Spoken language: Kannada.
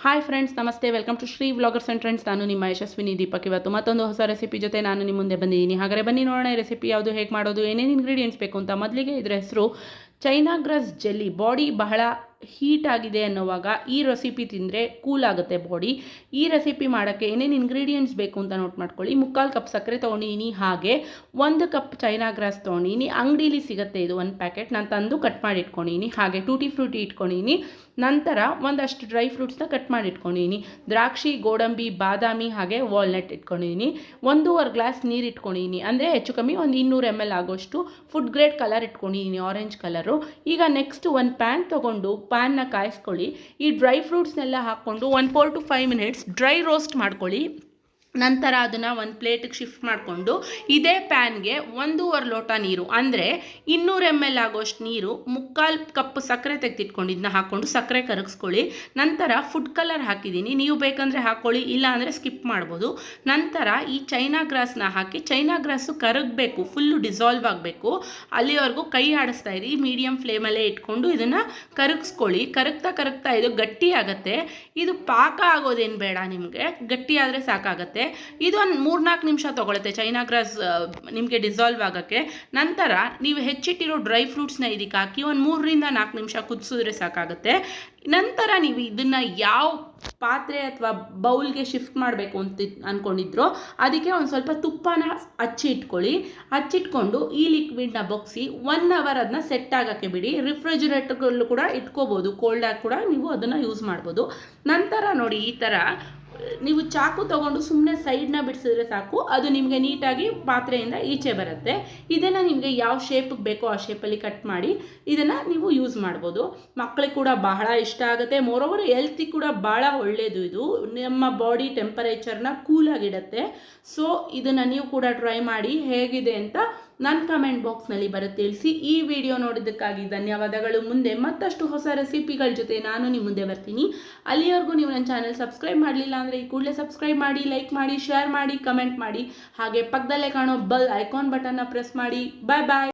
ಹಾಯ್ ಫ್ರೆಂಡ್ಸ್, ನಮಸ್ತೆ. Welcome to Shri vloggers and trends. ನಾನು ನಿಮ್ಮ ಯಶಸ್ವಿನಿ ದೀಪಕ್. ಇವತ್ತು ಮತ್ತೊಂದು ಹೊಸ ರೆಸಿಪಿ ಜೊತೆ ನಾನು ನಿಮ್ಮ ಮುಂದೆ ಬಂದಿದ್ದೀನಿ. ಹಾಗಾದರೆ ಬನ್ನಿ ನೋಡೋಣ ಈ ರೆಸಿಪಿ ಯಾವುದು, ಹೇಗೆ ಮಾಡೋದು, ಏನೇನು ಇಂಗ್ರೀಡಿಯೆಂಟ್ಸ್ ಬೇಕು ಅಂತ. ಮೊದಲಿಗೆ ಇದರ ಹೆಸರು ಚೈನಾ ಗ್ರಾಸ್ ಜೆಲ್ಲಿ. ಬಾಡಿ ಬಹಳ ಹೀಟ್ ಆಗಿದೆ ಅನ್ನೋವಾಗ ಈ ರೆಸಿಪಿ ತಿಂದರೆ ಕೂಲ್ ಆಗುತ್ತೆ ಬಾಡಿ. ಈ ರೆಸಿಪಿ ಮಾಡೋಕ್ಕೆ ಏನೇನು ಇಂಗ್ರೀಡಿಯೆಂಟ್ಸ್ ಬೇಕು ಅಂತ ನೋಟ್ ಮಾಡ್ಕೊಳ್ಳಿ. 3/4 ಕಪ್ ಸಕ್ಕರೆ ತೊಗೊಂಡಿನಿ, ಹಾಗೆ 1 ಕಪ್ ಚೈನಾ ಗ್ರಾಸ್ ತೊಗೊಂಡಿನಿ. ಅಂಗಡೀಲಿ ಸಿಗುತ್ತೆ ಇದು 1 ಪ್ಯಾಕೆಟ್. ನಾನು ತಂದು ಕಟ್ ಮಾಡಿ ಇಟ್ಕೊಂಡಿನಿ. ಹಾಗೆ ಟೂಟಿ ಫ್ರೂಟಿ ಇಟ್ಕೊಂಡಿನಿ. ನಂತರ ಒಂದಷ್ಟು ಡ್ರೈ ಫ್ರೂಟ್ಸ್ನ ಕಟ್ ಮಾಡಿ ಇಟ್ಕೊಂಡಿನಿ. ದ್ರಾಕ್ಷಿ, ಗೋಡಂಬಿ, ಬಾದಾಮಿ ಹಾಗೆ ವಾಲ್ನಟ್ ಇಟ್ಕೊಂಡಿನಿ. 1.5 ಗ್ಲಾಸ್ ನೀರು ಇಟ್ಕೊಂಡಿನಿ, ಅಂದರೆ ಹೆಚ್ಚು ಕಮ್ಮಿ ಒಂದು 200 ml ಆಗೋಷ್ಟು ಫುಡ್ ಗ್ರೇಡ್ ಕಲರ್ ಇಟ್ಕೊಂಡಿನಿ, ಆರೆಂಜ್ ಕಲರು. ಈಗ ನೆಕ್ಸ್ಟ್ ಒಂದು ಪ್ಯಾನ್ ತೊಗೊಂಡು ಪ್ಯಾನ್ನ ಕಾಯಿಸ್ಕೊಳ್ಳಿ. ಈ ಡ್ರೈ ಫ್ರೂಟ್ಸ್ನೆಲ್ಲ ಹಾಕ್ಕೊಂಡು 1 4 to 5 minutes ಡ್ರೈ ರೋಸ್ಟ್ ಮಾಡ್ಕೊಳ್ಳಿ. ನಂತರ ಅದನ್ನು ಒಂದು ಪ್ಲೇಟಿಗೆ ಶಿಫ್ಟ್ ಮಾಡಿಕೊಂಡು ಇದೇ ಪ್ಯಾನ್ಗೆ 1.5 ಲೋಟ ನೀರು, ಅಂದರೆ 200 ml ಆಗೋಷ್ಟು ನೀರು, 3/4 ಕಪ್ ಸಕ್ಕರೆ ತೆಗೆದಿಟ್ಕೊಂಡಿದ್ದನ್ನ ಹಾಕ್ಕೊಂಡು ಸಕ್ಕರೆ ಕರಗಿಸ್ಕೊಳ್ಳಿ. ನಂತರ ಫುಡ್ ಕಲರ್ ಹಾಕಿದ್ದೀನಿ, ನೀವು ಬೇಕಂದರೆ ಹಾಕ್ಕೊಳ್ಳಿ, ಇಲ್ಲ ಅಂದರೆ ಸ್ಕಿಪ್ ಮಾಡ್ಬೋದು. ನಂತರ ಈ ಚೈನಾ ಗ್ರಾಸ್ನ ಹಾಕಿ, ಚೈನಾ ಗ್ರಾಸು ಕರಗಬೇಕು, ಫುಲ್ಲು ಡಿಸಾಲ್ವ್ ಆಗಬೇಕು. ಅಲ್ಲಿವರೆಗೂ ಕೈ ಆಡಿಸ್ತಾ ಇರಿ, ಮೀಡಿಯಮ್ ಫ್ಲೇಮಲ್ಲೇ ಇಟ್ಕೊಂಡು ಇದನ್ನು ಕರಗಿಸ್ಕೊಳ್ಳಿ. ಕರಗ್ತಾ ಇದು ಗಟ್ಟಿ ಆಗುತ್ತೆ. ಇದು ಪಾಕ ಆಗೋದೇನು ಬೇಡ, ನಿಮಗೆ ಗಟ್ಟಿ ಆದರೆ ಸಾಕಾಗತ್ತೆ. ಇದು ಒಂದು 3-4 ನಿಮಿಷ ತೊಗೊಳುತ್ತೆ ಚೈನಾ ಗ್ರಾಸ್ ನಿಮಗೆ ಡಿಸಾಲ್ವ್ ಆಗೋಕ್ಕೆ. ನಂತರ ನೀವು ಹೆಚ್ಚಿಟ್ಟಿರೋ ಡ್ರೈ ಫ್ರೂಟ್ಸ್ನ ಇದಕ್ಕೆ ಹಾಕಿ ಒಂದು 3-4 ನಿಮಿಷ ಕುದಿಸಿದ್ರೆ ಸಾಕಾಗುತ್ತೆ. ನಂತರ ನೀವು ಇದನ್ನು ಯಾವ ಪಾತ್ರೆ ಅಥವಾ ಬೌಲ್ಗೆ ಶಿಫ್ಟ್ ಮಾಡಬೇಕು ಅಂತ ಅಂದ್ಕೊಂಡಿದ್ರೋ ಅದಕ್ಕೆ ಒಂದು ಸ್ವಲ್ಪ ತುಪ್ಪನ ಹಚ್ಚಿಟ್ಕೊಂಡು ಈ ಲಿಕ್ವಿಡ್ನ ಬಗ್ಸಿ 1 hour ಅದನ್ನ ಸೆಟ್ ಆಗೋಕ್ಕೆ ಬಿಡಿ. ರಿಫ್ರಿಜಿರೇಟರ್ಗಳಲ್ಲೂ ಕೂಡ ಇಟ್ಕೋಬೋದು, ಕೋಲ್ಡಾಗಿ ಕೂಡ ನೀವು ಅದನ್ನು ಯೂಸ್ ಮಾಡ್ಬೋದು. ನಂತರ ನೋಡಿ, ಈ ಥರ ನೀವು ಚಾಕು ತೊಗೊಂಡು ಸುಮ್ಮನೆ ಸೈಡ್ನ ಬಿಡಿಸಿದ್ರೆ ಸಾಕು, ಅದು ನಿಮಗೆ ನೀಟಾಗಿ ಪಾತ್ರೆಯಿಂದ ಈಚೆ ಬರುತ್ತೆ. ಇದನ್ನು ನಿಮಗೆ ಯಾವ ಶೇಪಿಗೆ ಬೇಕೋ ಆ ಶೇಪಲ್ಲಿ ಕಟ್ ಮಾಡಿ ಇದನ್ನು ನೀವು ಯೂಸ್ ಮಾಡ್ಬೋದು. ಮಕ್ಕಳಿಗೆ ಕೂಡ ಬಹಳ ಇಷ್ಟ ಆಗುತ್ತೆ. ಮೋರೋವರ್ ಹೆಲ್ತಿಗೆ ಕೂಡ ಭಾಳ ಒಳ್ಳೆಯದು. ಇದು ನಮ್ಮ ಬಾಡಿ ಟೆಂಪರೇಚರ್ನ ಕೂಲಾಗಿಡುತ್ತೆ. ಸೊ ಇದನ್ನು ನೀವು ಕೂಡ ಟ್ರೈ ಮಾಡಿ, ಹೇಗಿದೆ ಅಂತ ನನ್ನ ಕಮೆಂಟ್ ಬಾಕ್ಸ್ನಲ್ಲಿ ಬರುತ್ತೆ ತಿಳಿಸಿ. ಈ ವಿಡಿಯೋ ನೋಡಿದ್ದಕ್ಕಾಗಿ ಧನ್ಯವಾದಗಳು. ಮುಂದೆ ಮತ್ತಷ್ಟು ಹೊಸ ರೆಸಿಪಿಗಳ ಜೊತೆ ನಾನು ನಿಮ್ಮ ಮುಂದೆ ಬರ್ತೀನಿ. ಅಲ್ಲಿವರೆಗೂ ನೀವು ನನ್ನ ಚಾನಲ್ ಸಬ್ಸ್ಕ್ರೈಬ್ ಮಾಡಲಿಲ್ಲ ಅಂದರೆ ಈ ಕೂಡಲೇ ಸಬ್ಸ್ಕ್ರೈಬ್ ಮಾಡಿ, ಲೈಕ್ ಮಾಡಿ, ಶೇರ್ ಮಾಡಿ, ಕಮೆಂಟ್ ಮಾಡಿ. ಹಾಗೆ ಪಕ್ಕದಲ್ಲೇ ಕಾಣೋ ಬೆಲ್ ಐಕಾನ್ ಬಟನ್ನ ಪ್ರೆಸ್ ಮಾಡಿ. ಬಾಯ್ ಬಾಯ್.